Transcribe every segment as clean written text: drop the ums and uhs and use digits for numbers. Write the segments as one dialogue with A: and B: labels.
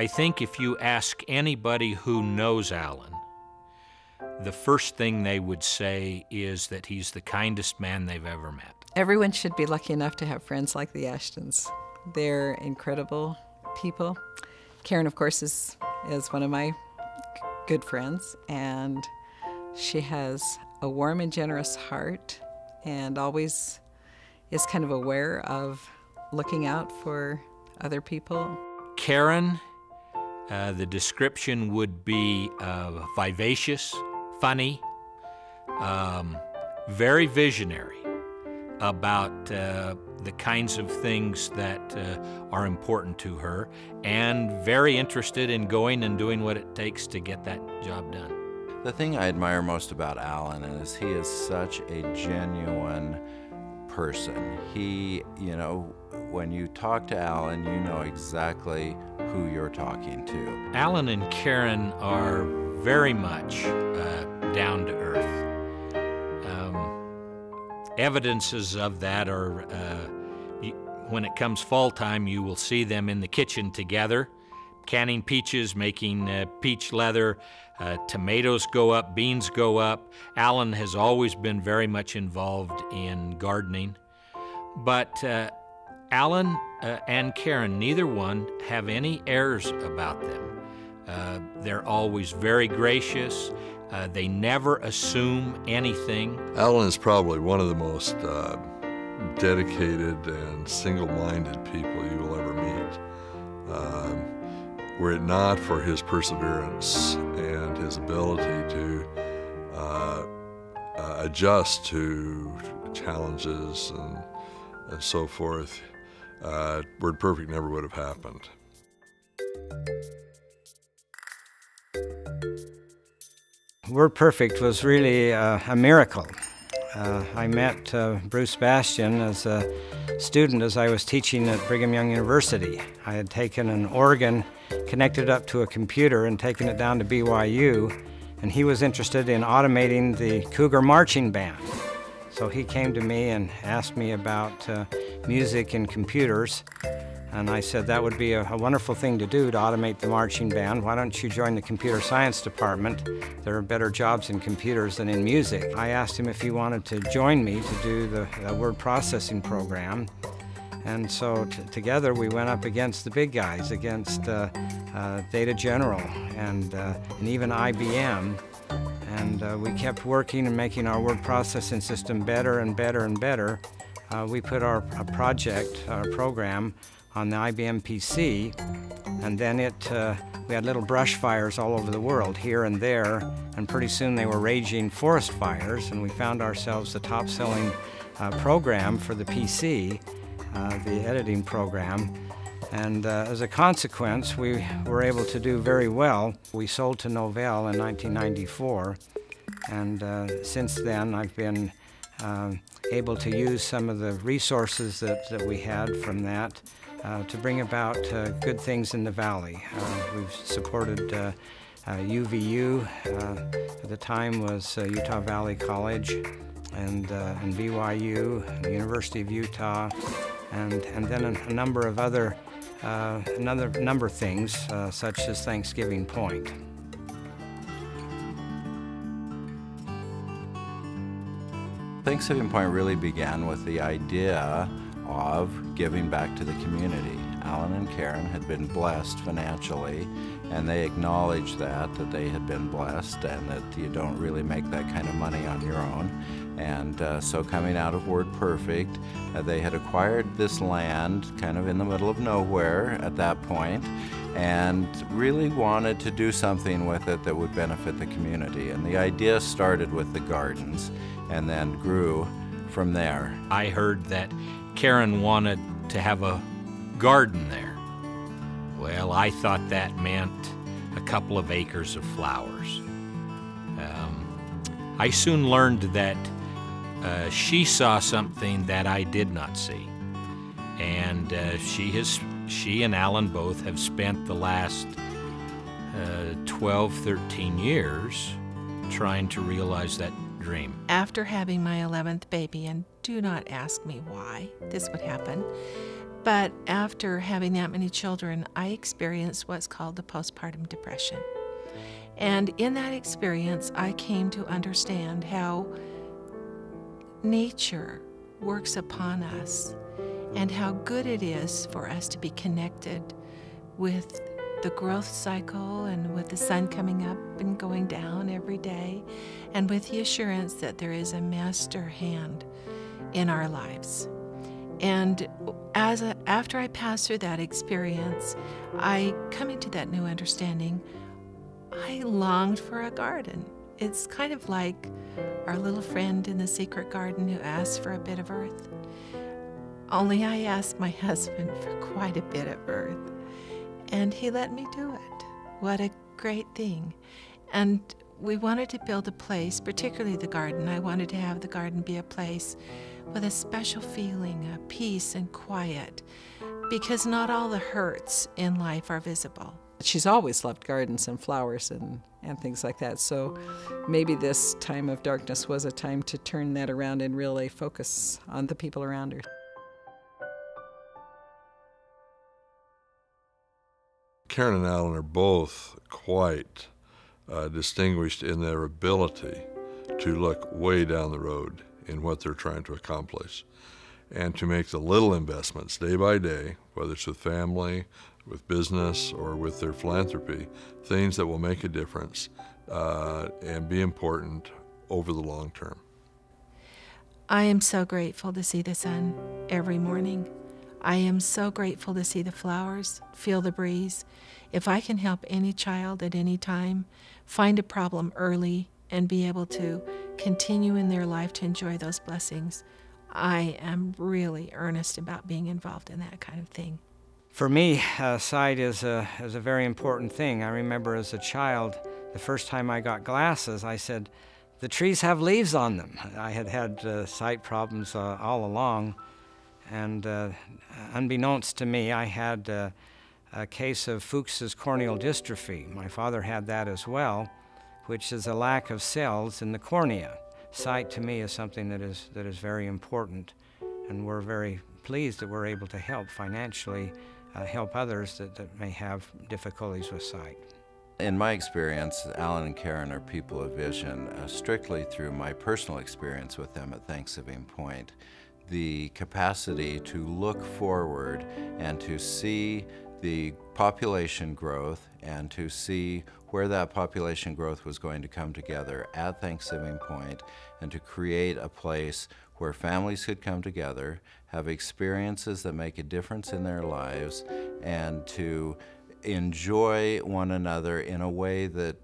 A: I think if you ask anybody who knows Alan, the first thing they would say is that he's the kindest man they've ever met.
B: Everyone should be lucky enough to have friends like the Ashtons. They're incredible people. Karen, of course, is one of my good friends, and she has a warm and generous heart and always is kind of aware of looking out for other people.
A: Karen, the description would be vivacious, funny, very visionary about the kinds of things that are important to her, and very interested in going and doing what it takes to get that job done.
C: The thing I admire most about Alan is he is such a genuine person. He, you know, when you talk to Alan, you know exactly who you're talking to.
A: Alan and Karen are very much down to earth. Evidences of that are when it comes fall time, you will see them in the kitchen together, canning peaches, making peach leather. Tomatoes go up, beans go up. Alan has always been very much involved in gardening. But Alan and Karen, neither one have any airs about them. They're always very gracious. They never assume anything.
D: Alan is probably one of the most dedicated and single-minded people you will ever meet. Were it not for his perseverance and his ability to adjust to challenges and so forth, Word Perfect never would have happened.
E: Word Perfect was really a miracle. I met Bruce Bastian as a student as I was teaching at Brigham Young University. I had taken an organ, connected it up to a computer, and taken it down to BYU, and he was interested in automating the Cougar Marching Band. So he came to me and asked me about music and computers, and I said that would be a wonderful thing to do, to automate the marching band. Why don't you join the computer science department? There are better jobs in computers than in music. I asked him if he wanted to join me to do the word processing program. And so together we went up against the big guys, against Data General and even IBM. And we kept working and making our word processing system better and better and better. We put our program on the IBM PC, and then we had little brush fires all over the world, here and there, and pretty soon they were raging forest fires, and we found ourselves the top-selling program for the PC, the editing program. And as a consequence, we were able to do very well. We sold to Novell in 1994, and since then I've been able to use some of the resources that we had from that to bring about good things in the Valley. We've supported UVU, at the time was Utah Valley College, and BYU, and the University of Utah, and then a number of other number of things, such as Thanksgiving Point.
C: Thanksgiving Point really began with the idea of giving back to the community. Alan and Karen had been blessed financially, and they acknowledged that they had been blessed and that you don't really make that kind of money on your own. And so coming out of Word Perfect, they had acquired this land kind of in the middle of nowhere at that point, and really wanted to do something with it that would benefit the community. And the idea started with the gardens and then grew from there.
A: I heard that Karen wanted to have a garden there. Well, I thought that meant a couple of acres of flowers. I soon learned that she saw something that I did not see, and she and Alan both have spent the last 12, 13 years trying to realize that dream.
F: After having my 11th baby, and do not ask me why this would happen, But after having that many children, I experienced what's called the postpartum depression. And in that experience, I came to understand how nature works upon us and how good it is for us to be connected with the growth cycle and with the sun coming up and going down every day, and with the assurance that there is a master hand in our lives. And after I passed through that experience, I come into that new understanding. I longed for a garden. It's kind of like our little friend in the secret garden who asked for a bit of earth. Only I asked my husband for quite a bit of earth, and he let me do it. What a great thing. And we wanted to build a place, particularly the garden. I wanted to have the garden be a place with a special feeling of peace and quiet, because not all the hurts in life are visible.
B: She's always loved gardens and flowers and things like that, so maybe this time of darkness was a time to turn that around and really focus on the people around her.
D: Karen and Alan are both quite distinguished in their ability to look way down the road in what they're trying to accomplish, and to make the little investments day by day, whether it's with family, with business, or with their philanthropy, things that will make a difference and be important over the long term.
F: I am so grateful to see the sun every morning. I am so grateful to see the flowers, feel the breeze. If I can help any child at any time find a problem early and be able to continue in their life to enjoy those blessings, I am really earnest about being involved in that kind of thing.
E: For me, sight is a very important thing. I remember as a child, the first time I got glasses, I said, "The trees have leaves on them." I had had sight problems all along, and unbeknownst to me, I had a case of Fuchs's corneal dystrophy. My father had that as well, which is a lack of cells in the cornea. Sight to me is something that is very important, and we're very pleased that we're able to help financially, help others that may have difficulties with sight.
C: In my experience, Alan and Karen are people of vision, strictly through my personal experience with them at Thanksgiving Point. The capacity to look forward and to see the population growth and to see where that population growth was going to come together at Thanksgiving Point, and to create a place where families could come together, have experiences that make a difference in their lives, and to enjoy one another in a way that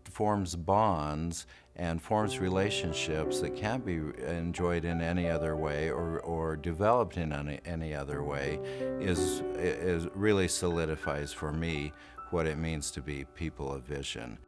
C: forms bonds and forms relationships that can't be enjoyed in any other way or developed in any other way is really solidifies for me what it means to be people of vision.